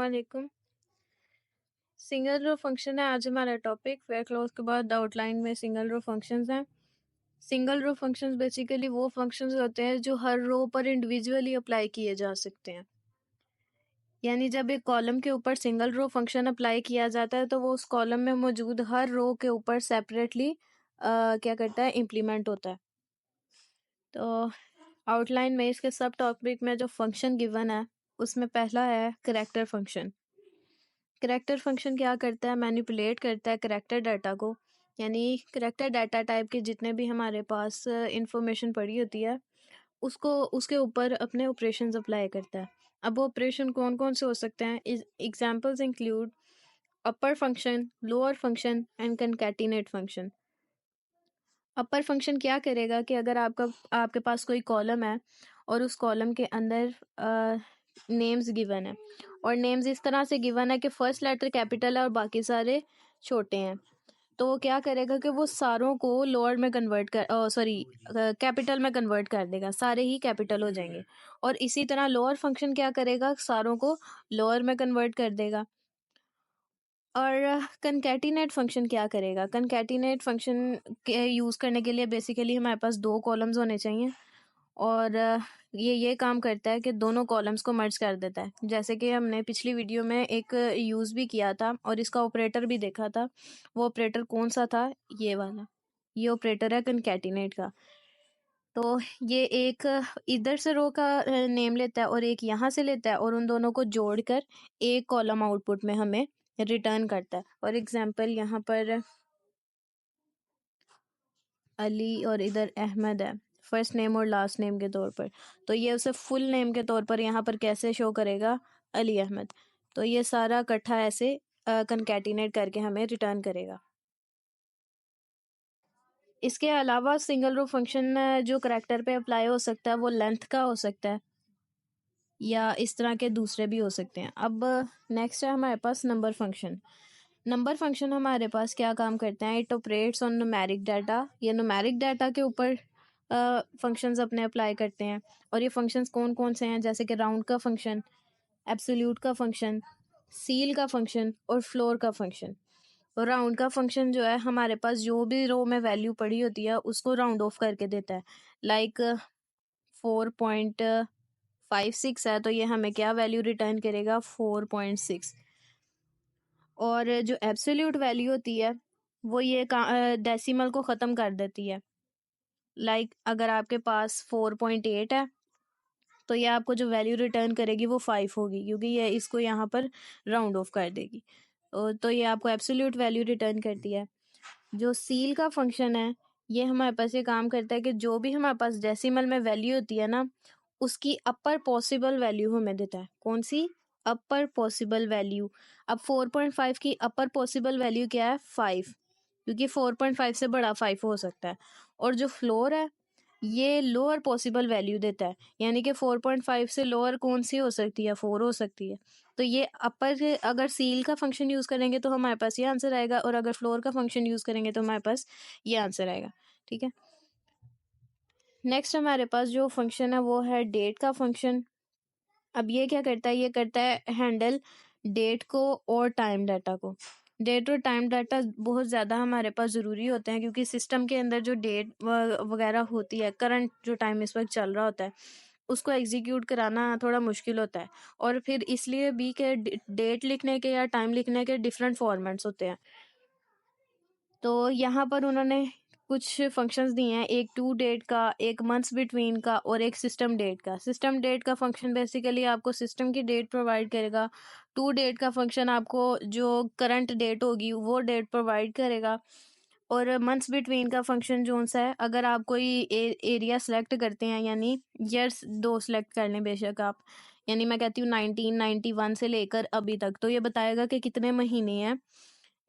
वालेकुम। Single row function है आज हमारा टॉपिक। वेयर क्लोज के बाद आउटलाइन में सिंगल रो फंक्शंस हैं। सिंगल रो फंक्शंस बेसिकली वो फंक्शंस होते हैं जो हर रो पर इंडिविजुअली अप्लाई किए जा सकते हैं। यानी जब एक कॉलम के ऊपर सिंगल रो फंक्शन अप्लाई किया जाता है तो वो उस कॉलम में मौजूद हर रो के ऊपर सेपरेटली क्या करता है, इम्प्लीमेंट होता है। तो आउटलाइन में इसके सब टॉपिक में जो फंक्शन गिवन है उसमें पहला है करेक्टर फंक्शन। करेक्टर फंक्शन क्या करता है, मैनिपुलेट करता है करेक्टर डाटा को। यानी करेक्टर डाटा टाइप के जितने भी हमारे पास इंफॉर्मेशन पड़ी होती है उसको उसके ऊपर अपने ऑपरेशंस अप्लाई करता है। अब वो ऑपरेशन कौन कौन से हो सकते हैं? Examples include upper function, lower function and concatenate function. Upper function क्या करेगा कि अगर आपके पास कोई कॉलम है और उस कॉलम के अंदर नेम्स गिवन है और नेम्स इस तरह से गिवन है कि फर्स्ट लेटर कैपिटल है और बाकी सारे छोटे हैं, तो वो क्या करेगा कि वो सारों को लोअर में कन्वर्ट कर कैपिटल में कन्वर्ट कर देगा, सारे ही कैपिटल हो जाएंगे। और इसी तरह लोअर फंक्शन क्या करेगा, सारों को लोअर में कन्वर्ट कर देगा। और कंकैटिनेट फंक्शन क्या करेगा, कंकैटिनेट फंक्शन के यूज़ करने के लिए बेसिकली हमारे पास दो कॉलम्स होने चाहिए और ये काम करता है कि दोनों कॉलम्स को मर्ज कर देता है। जैसे कि हमने पिछली वीडियो में एक यूज़ भी किया था और इसका ऑपरेटर भी देखा था। वो ऑपरेटर कौन सा था? ये वाला, ये ऑपरेटर है कंकैटिनेट का। तो ये एक इधर से रो का नेम लेता है और एक यहाँ से लेता है और उन दोनों को जोड़कर एक कॉलम आउटपुट में हमें रिटर्न करता है। और एग्जांपल यहाँ पर अली और इधर अहमद है, फर्स्ट नेम और लास्ट नेम के तौर पर। तो ये उसे फुल नेम के तौर पर यहाँ पर कैसे शो करेगा? अली अहमद। तो ये सारा इकट्ठा ऐसे कंकैटिनेट करके हमें रिटर्न करेगा। इसके अलावा सिंगल रो फंक्शन जो करैक्टर पे अप्लाई हो सकता है वो लेंथ का हो सकता है या इस तरह के दूसरे भी हो सकते हैं। अब नेक्स्ट है हमारे पास नंबर फंक्शन। नंबर फंक्शन हमारे पास क्या काम करते हैं? It operates on numeric data. ये न्यूमेरिक डाटा के ऊपर फंक्शंस अपने अप्लाई करते हैं। और ये फंक्शंस कौन कौन से हैं? जैसे कि राउंड का फंक्शन, एब्सोल्यूट का फंक्शन, सील का फंक्शन और फ्लोर का फंक्शन। और राउंड का फंक्शन जो है हमारे पास जो भी रो में वैल्यू पड़ी होती है उसको राउंड ऑफ करके देता है। लाइक 4.56 है तो ये हमें क्या वैल्यू रिटर्न करेगा? 4.6। और जो एब्सोल्यूट वैल्यू होती है वो ये डेसिमल को ख़त्म कर देती है। लाइक अगर आपके पास 4.8 है तो ये आपको जो वैल्यू रिटर्न करेगी वो 5 होगी, क्योंकि ये इसको यहाँ पर राउंड ऑफ कर देगी। तो ये आपको एब्सोल्यूट वैल्यू रिटर्न करती है। जो सील का फंक्शन है ये हमारे पास ये काम करता है कि जो भी हमारे पास डेसिमल में वैल्यू होती है ना उसकी अपर पॉसिबल वैल्यू हमें देता है। कौन सी? अपर पॉसिबल वैल्यू। अब 4.5 की अपर पॉसिबल वैल्यू क्या है? 5, क्योंकि 4.5 से बड़ा 5 हो सकता है। और जो फ्लोर है ये लोअर पॉसिबल वैल्यू देता है, यानी कि 4.5 से लोअर कौन सी हो सकती है? 4 हो सकती है। तो ये अपर, अगर सील का फंक्शन यूज़ करेंगे तो हमारे पास ये आंसर आएगा और अगर फ्लोर का फंक्शन यूज़ करेंगे तो हमारे पास ये आंसर आएगा। ठीक है। नेक्स्ट हमारे पास जो फंक्शन है वो है डेट का फंक्शन। अब ये क्या करता है? ये करता है हैंडल डेट को और टाइम डाटा को। डेट और टाइम डाटा बहुत ज़्यादा हमारे पास ज़रूरी होते हैं क्योंकि सिस्टम के अंदर जो डेट वगैरह होती है, करंट जो टाइम इस वक्त चल रहा होता है उसको एग्जीक्यूट कराना थोड़ा मुश्किल होता है। और फिर इसलिए भी कि डेट लिखने के या टाइम लिखने के डिफरेंट फॉर्मेट्स होते हैं। तो यहाँ पर उन्होंने कुछ फंक्शंस दिए हैं, एक टू डेट का, एक मंथ्स बिटवीन का और एक सिस्टम डेट का। सिस्टम डेट का फंक्शन बेसिकली आपको सिस्टम की डेट प्रोवाइड करेगा। टू डेट का फंक्शन आपको जो करंट डेट होगी वो डेट प्रोवाइड करेगा। और मंथ्स बिटवीन का फंक्शन जो सा है, अगर आप कोई एरिया सेलेक्ट करते हैं, यानी ईयर्स दो सेलेक्ट कर लें बेशक आप, यानी मैं कहती हूँ 1991 से लेकर अभी तक, तो ये बताएगा कि कितने महीने हैं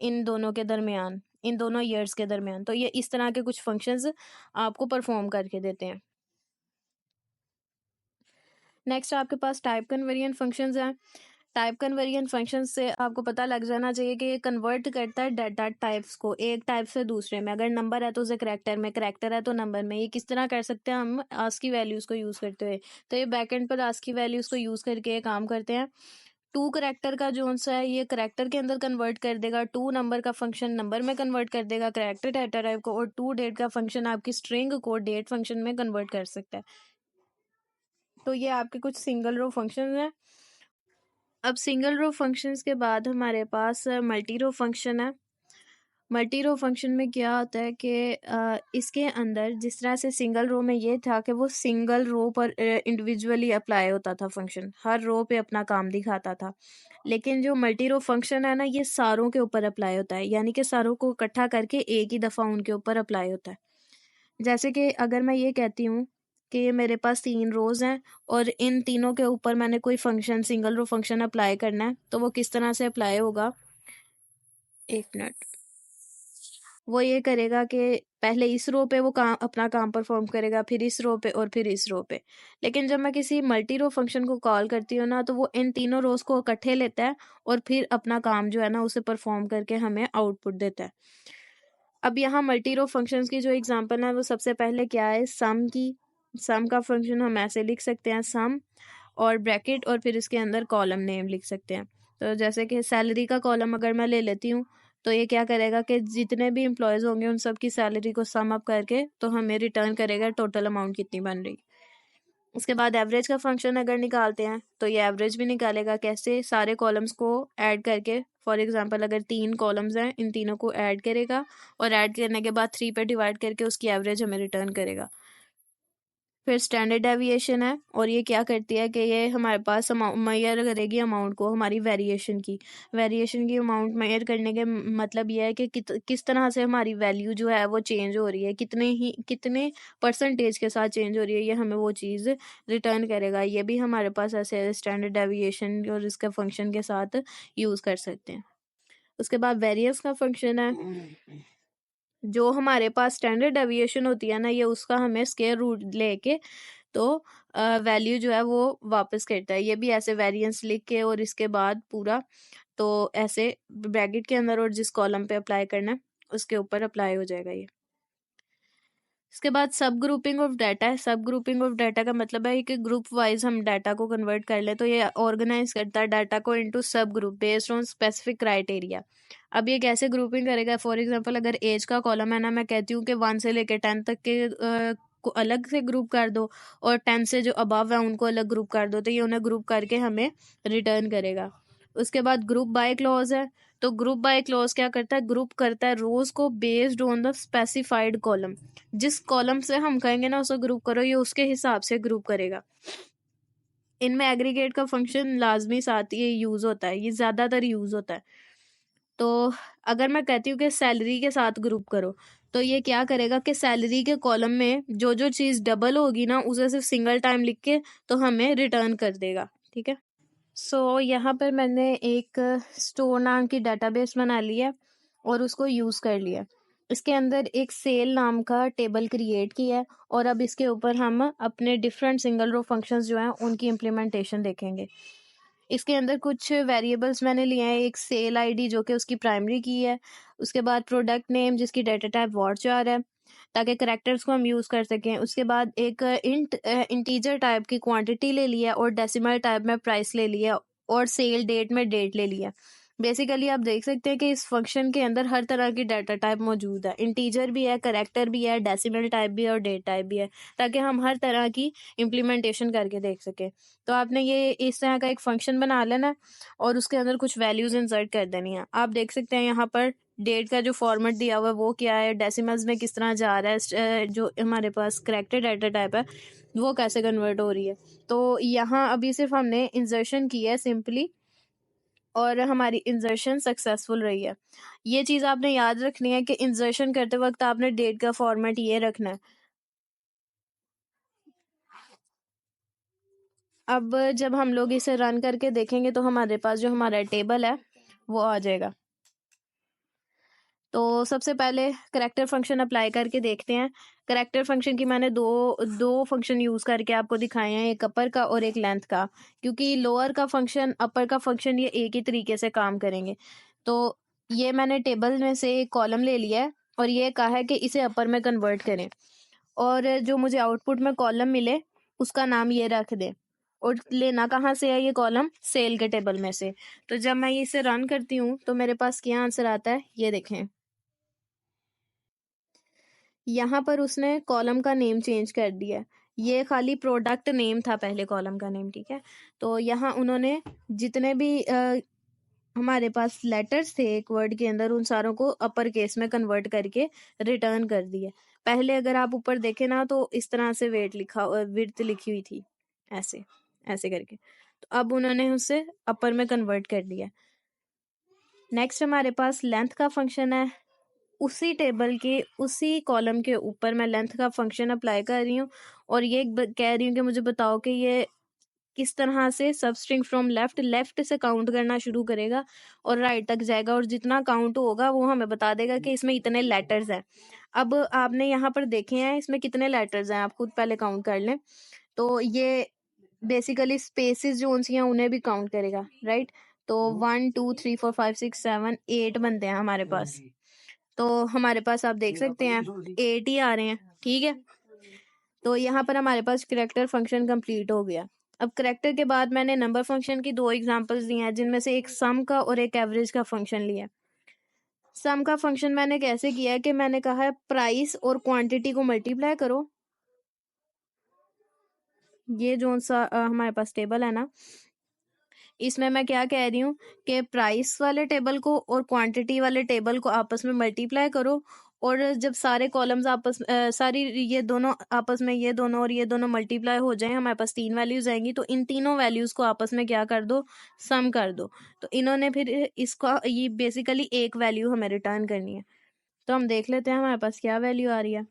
इन दोनों के दरमियान, इन दोनों ईयर्स के दरमियान। तो ये इस तरह के कुछ फंक्शंस आपको परफॉर्म करके देते हैं। नेक्स्ट आपके पास टाइप कन्वर्जन फंक्शंस हैं। टाइप कन्वर्जन फंक्शन से आपको पता लग जाना चाहिए कि ये कन्वर्ट करता है डाटा टाइप्स को एक टाइप से दूसरे में। अगर नंबर है तो उसे करैक्टर में, करैक्टर है तो नंबर में। ये किस तरह कर सकते हैं हम? आस्की वैल्यूज़ को यूज़ करते हुए। तो ये बैकएंड पर आस्की वैल्यूज़ को यूज़ करके ये काम करते हैं। टू करेक्टर का जो सा है ये करेक्टर के अंदर कन्वर्ट कर देगा, टू नंबर का फंक्शन नंबर में कन्वर्ट कर देगा करेक्टर डाटा टाइप को, और टू डेट का फंक्शन आपकी स्ट्रिंग को डेट फंक्शन में कन्वर्ट कर सकता है। तो ये आपके कुछ सिंगल रो फंक्शन हैं। अब सिंगल रो फंक्शंस के बाद हमारे पास मल्टी रो फंक्शन है। मल्टी रो फंक्शन में क्या होता है कि इसके अंदर जिस तरह से सिंगल रो में ये था कि वो सिंगल रो पर इंडिविजुअली अप्लाई होता था फंक्शन, हर रो पे अपना काम दिखाता था। लेकिन जो मल्टी रो फंक्शन है ना, ये सारों के ऊपर अप्लाई होता है, यानी कि सारों को इकट्ठा करके एक ही दफ़ा उनके ऊपर अप्लाई होता है। जैसे कि अगर मैं ये कहती हूँ कि ये मेरे पास 3 रोज़ हैं और इन तीनों के ऊपर मैंने कोई function single row function apply करना है, तो वो किस तरह से अप्लाई होगा, 1 मिनट। वो ये करेगा कि पहले इस रो पे वो काम अपना काम परफॉर्म करेगा, फिर इस रो पे और फिर इस रो पे। लेकिन जब मैं किसी मल्टी रो फंक्शन को कॉल करती हूँ ना, तो वो इन तीनों रोज को इकट्ठे लेता है और फिर अपना काम जो है ना उसे परफॉर्म करके हमें आउटपुट देता है। अब यहाँ मल्टी रो फंक्शंस की जो एग्जांपल है वो सबसे पहले क्या है, सम की। सम का फंक्शन हम ऐसे लिख सकते हैं, सम और ब्रैकेट और फिर इसके अंदर कॉलम नेम लिख सकते हैं। तो जैसे कि सैलरी का कॉलम अगर मैं ले लेती हूँ, तो ये क्या करेगा कि जितने भी एम्प्लॉयज होंगे उन सब की सैलरी को सम अप करके तो हमें रिटर्न करेगा टोटल अमाउंट कितनी बन रही। उसके बाद एवरेज का फंक्शन अगर निकालते हैं तो ये एवरेज भी निकालेगा, कैसे, सारे कॉलम्स को ऐड करके। फॉर एग्जांपल अगर 3 कॉलम्स हैं, इन तीनों को ऐड करेगा और ऐड करने के बाद 3 पे डिवाइड करके उसकी एवरेज हमें रिटर्न करेगा। फिर स्टैंडर्ड डेविएशन है, और ये क्या करती है कि ये हमारे पास मेजर करेगी अमाउंट को, हमारी वेरिएशन की अमाउंट मेजर करने के मतलब ये है कि किस तरह से हमारी वैल्यू जो है वो चेंज हो रही है, कितने परसेंटेज के साथ चेंज हो रही है, ये हमें वो चीज़ रिटर्न करेगा। ये भी हमारे पास ऐसे स्टैंडर्ड डेविएशन और इसके फंक्शन के साथ यूज़ कर सकते हैं। उसके बाद वेरिएंस का फंक्शन है। जो हमारे पास स्टैंडर्ड डेविएशन होती है ना, ये उसका हमें स्क्वायर रूट लेके तो वैल्यू जो है वो वापस करता है। ये भी ऐसे वेरिएंस लिख के और इसके बाद पूरा तो ऐसे ब्रैकेट के अंदर और जिस कॉलम पे अप्लाई करना है उसके ऊपर अप्लाई हो जाएगा ये। इसके बाद सब ग्रुपिंग ऑफ डाटा है। सब ग्रुपिंग ऑफ डाटा का मतलब है कि ग्रुप वाइज हम डाटा को कन्वर्ट कर ले, तो ये ऑर्गेनाइज करता है डाटा को इनटू सब group based on specific criteria. अब ये कैसे ग्रुपिंग करेगा, फॉर एग्जांपल अगर एज का कॉलम है ना, मैं कहती हूँ कि 1 से लेकर 10 तक के को अलग से ग्रुप कर दो और 10 से जो अबव है उनको अलग ग्रुप कर दो, तो ये उन्हें ग्रुप करके हमें रिटर्न करेगा। उसके बाद ग्रुप बाय क्लॉज है। तो ग्रुप बाय क्लॉज क्या करता है, ग्रुप करता है रोज को based on the specified column. जिस कॉलम से हम कहेंगे ना उसे ग्रुप करो, ये उसके हिसाब से ग्रुप करेगा। इनमें एग्रीगेट का फंक्शन लाजमी साथ ये यूज होता है, ये ज्यादातर यूज होता है। तो अगर मैं कहती हूँ कि सैलरी के साथ ग्रुप करो, तो ये क्या करेगा कि सैलरी के कॉलम में जो जो चीज डबल होगी ना उसे सिर्फ सिंगल टाइम लिख के तो हमें रिटर्न कर देगा। ठीक है। सो यहाँ पर मैंने एक स्टोर नाम की डेटाबेस बना ली है और उसको यूज़ कर लिया। इसके अंदर एक सेल नाम का टेबल क्रिएट किया है और अब इसके ऊपर हम अपने डिफरेंट सिंगल रो फंक्शंस जो हैं उनकी इम्प्लीमेंटेशन देखेंगे। इसके अंदर कुछ वेरिएबल्स मैंने लिए हैं, एक सेल आईडी जो कि उसकी प्राइमरी की है, उसके बाद प्रोडक्ट नेम जिसकी डाटा टाइप वॉरचार है ताकि करेक्टर्स को हम यूज़ कर सकें। उसके बाद एक इंटीजर टाइप की क्वांटिटी ले लिया और डेसिमल टाइप में प्राइस ले लिया और सेल डेट में डेट ले लिया। बेसिकली आप देख सकते हैं कि इस फंक्शन के अंदर हर तरह की डाटा टाइप मौजूद है, इंटीजर भी है, करेक्टर भी है, डेसिमल टाइप भी है और डेट टाइप भी है, ताकि हम हर तरह की इम्प्लीमेंटेशन करके देख सकें। तो आपने ये इस तरह का एक फंक्शन बना लेना और उसके अंदर कुछ वैल्यूज इंसर्ट कर देनी है। आप देख सकते हैं यहाँ पर डेट का जो फॉर्मेट दिया हुआ है वो क्या है, डेसिमल्स में किस तरह जा रहा है, जो हमारे पास करेक्टेड डाटा टाइप है वो कैसे कन्वर्ट हो रही है। तो यहाँ अभी सिर्फ हमने इंसर्शन की है सिंपली और हमारी इंसर्शन सक्सेसफुल रही है। ये चीज़ आपने याद रखनी है कि इंसर्शन करते वक्त आपने डेट का फॉर्मेट ये रखना है। अब जब हम लोग इसे रन करके देखेंगे तो हमारे पास जो हमारा टेबल है वो आ जाएगा। तो सबसे पहले करेक्टर फंक्शन अप्लाई करके देखते हैं। करेक्टर फंक्शन की मैंने दो फंक्शन यूज करके आपको दिखाए हैं, एक अपर का और एक लेंथ का, क्योंकि लोअर का फंक्शन अपर का फंक्शन ये एक ही तरीके से काम करेंगे। तो ये मैंने टेबल में से एक कॉलम ले लिया है और ये कहा है कि इसे अपर में कन्वर्ट करें और जो मुझे आउटपुट में कॉलम मिले उसका नाम ये रख दें और लेना कहाँ से है ये कॉलम? सेल के टेबल में से। तो जब मैं इसे रन करती हूँ तो मेरे पास क्या आंसर आता है, ये देखें। यहाँ पर उसने कॉलम का नेम चेंज कर दिया। ये खाली प्रोडक्ट नेम था पहले कॉलम का नेम, ठीक है। तो यहाँ उन्होंने जितने भी हमारे पास लेटर्स थे एक वर्ड के अंदर, उन सारों को अपर केस में कन्वर्ट करके रिटर्न कर दिए। पहले अगर आप ऊपर देखें ना तो इस तरह से विड्थ लिखी हुई थी, ऐसे ऐसे करके। तो अब उन्होंने उसे अपर में कन्वर्ट कर दिया। नेक्स्ट हमारे पास लेंथ का फंक्शन है। उसी टेबल के उसी कॉलम के ऊपर मैं लेंथ का फंक्शन अप्लाई कर रही हूँ और ये कह रही हूँ कि मुझे बताओ कि ये किस तरह से सबस्ट्रिंग फ्रॉम लेफ्ट से काउंट करना शुरू करेगा और राइट तक जाएगा, और जितना काउंट होगा वो हमें बता देगा कि इसमें इतने लेटर्स हैं। अब आपने यहाँ पर देखे हैं इसमें कितने लेटर्स हैं, आप खुद पहले काउंट कर लें। तो ये बेसिकली स्पेसिस जो सी हैं उन्हें भी काउंट करेगा, राइट। तो 1 2 3 4 5 6 7 8 बनते हैं हमारे पास। तो हमारे पास आप देख सकते हैं 8 ही आ रहे हैं, ठीक है। तो यहाँ पर हमारे पास करेक्टर फंक्शन कंप्लीट हो गया। अब करेक्टर के बाद मैंने नंबर फंक्शन की 2 एग्जांपल्स दी हैं, जिनमें से एक सम का और एक एवरेज का फंक्शन लिया। सम का फंक्शन मैंने कैसे किया है कि मैंने कहा है प्राइस और क्वांटिटी को मल्टीप्लाई करो। ये जो सा हमारे पास टेबल है ना, इसमें मैं क्या कह रही हूँ कि प्राइस वाले टेबल को और क्वांटिटी वाले टेबल को आपस में मल्टीप्लाई करो, और जब सारे कॉलम्स सारी ये दोनों आपस में, ये दोनों और ये दोनों मल्टीप्लाई हो जाए, हमारे पास 3 वैल्यूज आएंगी। तो इन तीनों वैल्यूज को आपस में क्या कर दो, सम कर दो। तो इन्होंने फिर इसका ये बेसिकली एक वैल्यू हमें रिटर्न करनी है। तो हम देख लेते हैं हमारे पास क्या वैल्यू आ रही है।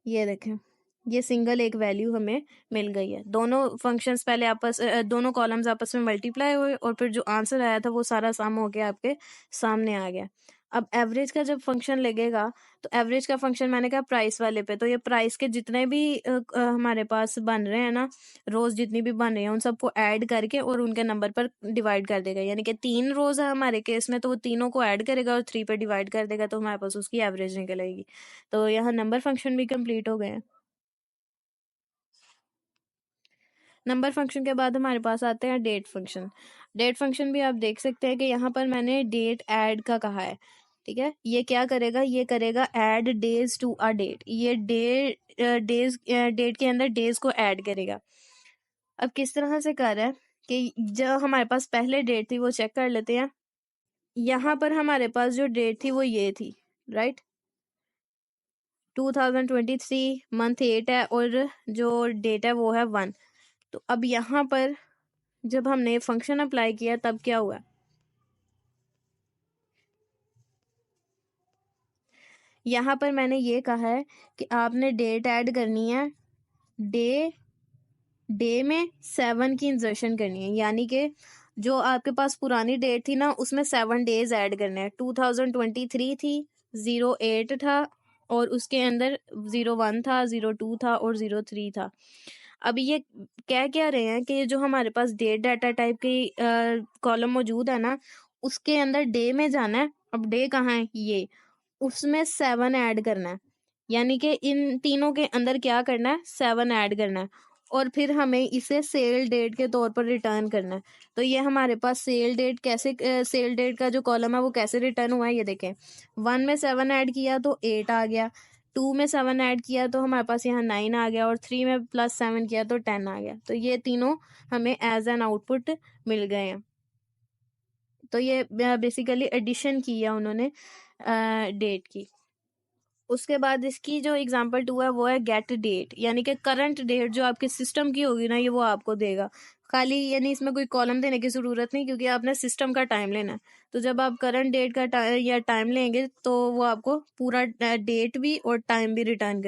ये देखें, ये सिंगल एक वैल्यू हमें मिल गई है। दोनों फंक्शंस पहले दोनों कॉलम्स आपस में मल्टीप्लाई हुए और फिर जो आंसर आया था वो सारा सम हो गया आपके सामने आ गया। अब एवरेज का जब फंक्शन लगेगा तो एवरेज का फंक्शन मैंने कहा प्राइस वाले पे, तो ये प्राइस के जितने भी हमारे पास बन रहे हैं ना, रोज जितनी भी बन रही हैं उन सबको ऐड करके और उनके नंबर पर डिवाइड कर देगा। यानी कि 3 रोज है हमारे केस में, तो वो तीनों को ऐड करेगा और 3 पे डिवाइड कर देगा, तो हमारे पास उसकी एवरेज निकल आएगी। तो यहाँ नंबर फंक्शन भी कंप्लीट हो गए हैं। नंबर फंक्शन के बाद हमारे पास आते हैं डेट फंक्शन। डेट फंक्शन भी आप देख सकते हैं कि यहाँ पर मैंने डेट ऐड का कहा है, ठीक है। ये क्या करेगा, ये करेगा add days to a date. ये डेट के अंदर डेज को ऐड करेगा। अब किस तरह से कर रहा है कि जो हमारे पास पहले डेट थी वो चेक कर लेते हैं। यहाँ पर हमारे पास जो डेट थी वो ये थी, राइट। 2023 मंथ 8 है और जो डेट है वो है 1। तो अब यहाँ पर जब हमने फंक्शन अप्लाई किया तब क्या हुआ, यहाँ पर मैंने ये कहा है कि आपने डेट ऐड करनी है, डे में 7 की इंसर्शन करनी है। यानी कि जो आपके पास पुरानी डेट थी ना उसमें 7 डेज ऐड करने हैं। 2023 थी, 08 था और उसके अंदर 01 था, 02 था और 03 था। अब ये कह क्या रहे हैं कि जो हमारे पास डेट डाटा टाइप की कॉलम मौजूद है ना, उसके अंदर डे में जाना है। अब डे कहाँ है, ये उसमें 7 ऐड करना है। यानी कि इन तीनों के अंदर क्या करना है, 7 ऐड करना है और फिर हमें इसे सेल डेट के तौर पर रिटर्न करना है। तो ये हमारे पास सेल डेट का जो कॉलम है वो कैसे रिटर्न हुआ है, ये देखें। 1 में 7 ऐड किया तो 8 आ गया, 2 में 7 ऐड किया तो हमारे पास यहाँ 9 आ गया और 3 में प्लस 7 किया तो 10 आ गया। तो ये तीनों हमें एज एन आउटपुट मिल गए हैं। तो ये बेसिकली एडिशन की है उन्होंने डेट की। उसके बाद इसकी जो एग्जांपल 2 है वो है गेट डेट। यानी कि करंट डेट जो आपके सिस्टम की होगी ना, ये वो आपको देगा खाली। यानी इसमें कोई कॉलम देने की ज़रूरत नहीं, क्योंकि आपने सिस्टम का टाइम लेना है। तो जब आप करंट डेट का या टाइम लेंगे तो वो आपको पूरा डेट भी और टाइम भी रिटर्न